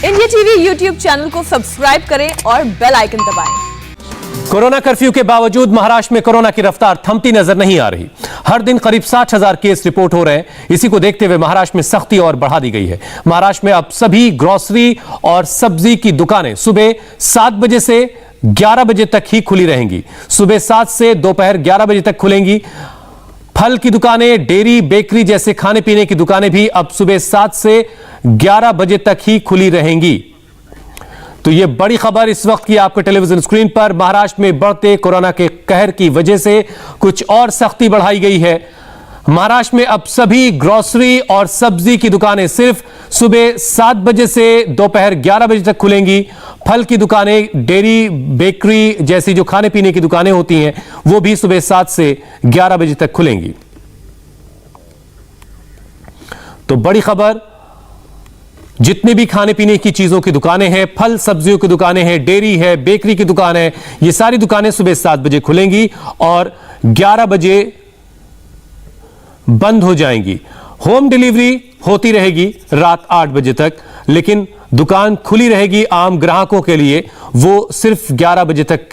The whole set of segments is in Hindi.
इंडिया टीवी यूट्यूब चैनल को सब्सक्राइब करें और बेल आइकन दबाएं। कोरोना कर्फ्यू के बावजूद महाराष्ट्र में कोरोना की रफ्तार थमती नजर नहीं आ रही। हर दिन करीब 60,000 केस रिपोर्ट हो रहे हैं। इसी को देखते हुए महाराष्ट्र में सख्ती और बढ़ा दी गई है। महाराष्ट्र में अब सभी ग्रोसरी और सब्जी की दुकानें सुबह 7 बजे से 11 बजे तक ही खुली रहेंगी। सुबह 7 से दोपहर 11 बजे तक खुलेंगी। फल की दुकानें, डेयरी, बेकरी जैसे खाने पीने की दुकानें भी अब सुबह 7 से 11 बजे तक ही खुली रहेंगी। तो यह बड़ी खबर इस वक्त की आपके टेलीविजन स्क्रीन पर। महाराष्ट्र में बढ़ते कोरोना के कहर की वजह से कुछ और सख्ती बढ़ाई गई है। महाराष्ट्र में अब सभी ग्रोसरी और सब्जी की दुकानें सिर्फ सुबह 7 बजे से दोपहर 11 बजे तक खुलेंगी। फल की दुकानें, डेयरी, बेकरी जैसी जो खाने पीने की दुकानें होती हैं वो भी सुबह 7 से 11 बजे तक खुलेंगी। तो बड़ी खबर, जितनी भी खाने पीने की चीजों की दुकानें हैं, फल सब्जियों की दुकानें हैं, डेयरी है, बेकरी की दुकान है, ये सारी दुकानें सुबह 7 बजे खुलेंगी और 11 बजे बंद हो जाएंगी। होम डिलीवरी होती रहेगी रात 8 बजे तक, लेकिन दुकान खुली रहेगी आम ग्राहकों के लिए, वो सिर्फ 11 बजे तक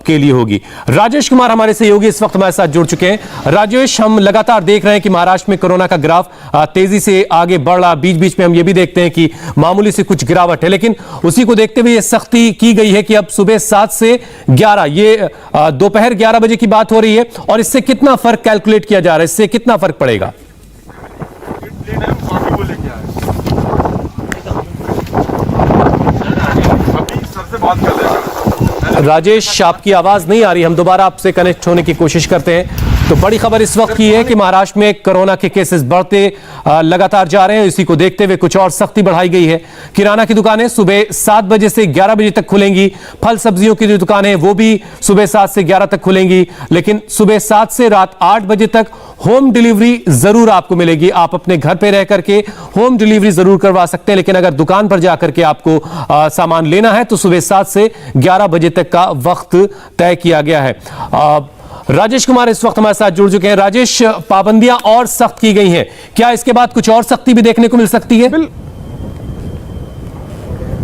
के लिए होगी। राजेश कुमार हमारे सहयोगी इस वक्त हमारे साथ जुड़ चुके हैं। राजेश, हम लगातार देख रहे हैं कि महाराष्ट्र में कोरोना का ग्राफ तेजी से आगे बढ़ रहा। बीच बीच में हम ये भी देखते हैं कि मामूली से कुछ गिरावट है, लेकिन उसी को देखते हुए ये सख्ती की गई है कि अब सुबह 7 से 11, ये दोपहर 11 बजे की बात हो रही है। और इससे कितना फर्क कैलकुलेट किया जा रहा है, इससे कितना फर्क पड़ेगा? राजेश, आपकी आवाज नहीं आ रही, हम दोबारा आपसे कनेक्ट होने की कोशिश करते हैं। तो बड़ी खबर इस वक्त की है कि महाराष्ट्र में कोरोना के केसेस बढ़ते लगातार जा रहे हैं। इसी को देखते हुए कुछ और सख्ती बढ़ाई गई है। किराना की दुकानें सुबह 7 बजे से 11 बजे तक खुलेंगी। फल सब्जियों की जो दुकानें वो भी सुबह 7 से 11 तक खुलेंगी, लेकिन सुबह 7 से रात 8 बजे तक होम डिलीवरी जरूर आपको मिलेगी। आप अपने घर पे रह करके होम डिलीवरी जरूर करवा सकते हैं, लेकिन अगर दुकान पर जाकर के आपको सामान लेना है तो सुबह 7 से 11 बजे तक का वक्त तय किया गया है। राजेश कुमार इस वक्त हमारे साथ जुड़ चुके हैं। राजेश, पाबंदियां और सख्त की गई हैं, क्या इसके बाद कुछ और सख्ती भी देखने को मिल सकती है?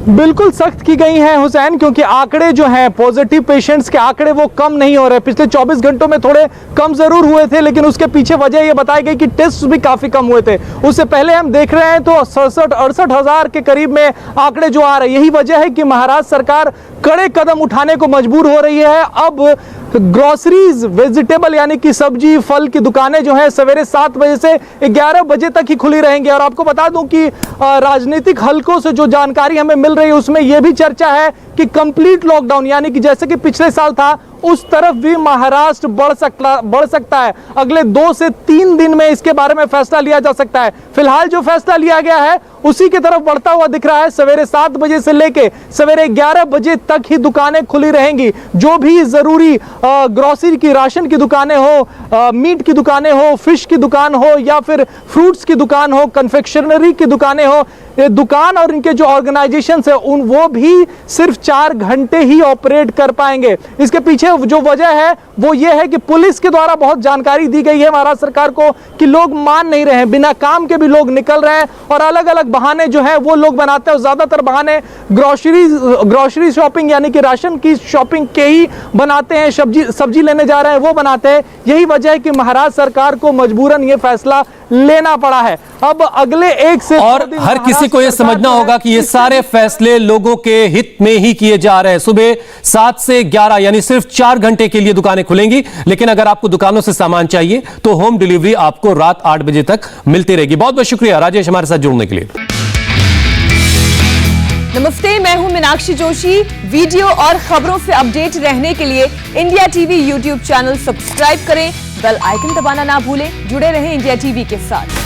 बिल्कुल सख्त की गई हैं हुसैन, क्योंकि आंकड़े जो हैं पॉजिटिव पेशेंट्स के आंकड़े वो कम नहीं हो रहे। पिछले 24 घंटों में थोड़े कम जरूर हुए थे, लेकिन उसके पीछे वजह ये बताई गई कि टेस्ट भी काफी कम हुए थे। उससे पहले हम देख रहे हैं तो 67-68 हजार के करीब में आंकड़े जो आ रहे हैं। यही वजह है कि महाराष्ट्र सरकार कड़े कदम उठाने को मजबूर हो रही है। अब ग्रोसरीज, वेजिटेबल यानी कि सब्जी फल की दुकानें जो हैं सवेरे 7 बजे से 11 बजे तक ही खुली रहेंगी। और आपको बता दूं कि राजनीतिक हलकों से जो जानकारी हमें मिल रही है उसमें यह भी चर्चा है कि कंप्लीट लॉकडाउन यानी कि जैसे कि पिछले साल था उस तरफ भी महाराष्ट्र बढ़ सकता है। अगले 2 से 3 दिन में इसके बारे में फैसला लिया जा सकता है। फिलहाल जो फैसला लिया गया है उसी की तरफ बढ़ता हुआ दिख रहा है। सवेरे 7 बजे से लेके सवेरे 11 बजे तक ही दुकानें खुली रहेंगी। जो भी जरूरी ग्रोसरी की, राशन की दुकानें हो, मीट की दुकानें हो, फिश की दुकान हो या फिर फ्रूट्स की दुकान हो, कन्फेक्शनरी की दुकानें हो, दुकान और इनके जो ऑर्गेनाइजेशंस है वो भी सिर्फ 4 घंटे ही ऑपरेट कर पाएंगे। इसके पीछे जो वजह है वो ये है कि पुलिस के द्वारा बहुत जानकारी दी गई है महाराष्ट्र सरकार को कि लोग मान नहीं रहे हैं, बिना काम के भी लोग निकल रहे हैं और अलग अलग बहाने जो है वो लोग बनाते हैं। और ज्यादातर बहाने ग्रोसरी शॉपिंग यानी कि राशन की शॉपिंग के ही बनाते हैं, सब्जी लेने जा रहे हैं वो बनाते हैं। यही वजह है कि महाराष्ट्र सरकार को मजबूरन ये फैसला लेना पड़ा है। अब अगले 1 से और हर किसी को यह समझना होगा कि ये सारे फैसले लोगों के हित में ही किए जा रहे हैं। सुबह 7 से 11 यानी सिर्फ 4 घंटे के लिए दुकानें खुलेंगी, लेकिन अगर आपको दुकानों से सामान चाहिए तो होम डिलीवरी आपको रात 8 बजे तक मिलती रहेगी। बहुत बहुत शुक्रिया राजेश हमारे साथ जुड़ने के लिए। नमस्ते, मैं हूं मीनाक्षी जोशी। वीडियो और खबरों से अपडेट रहने के लिए India TV YouTube channel subscribe करें, बेल आइकन दबाना ना भूलें। जुड़े रहें इंडिया टीवी के साथ।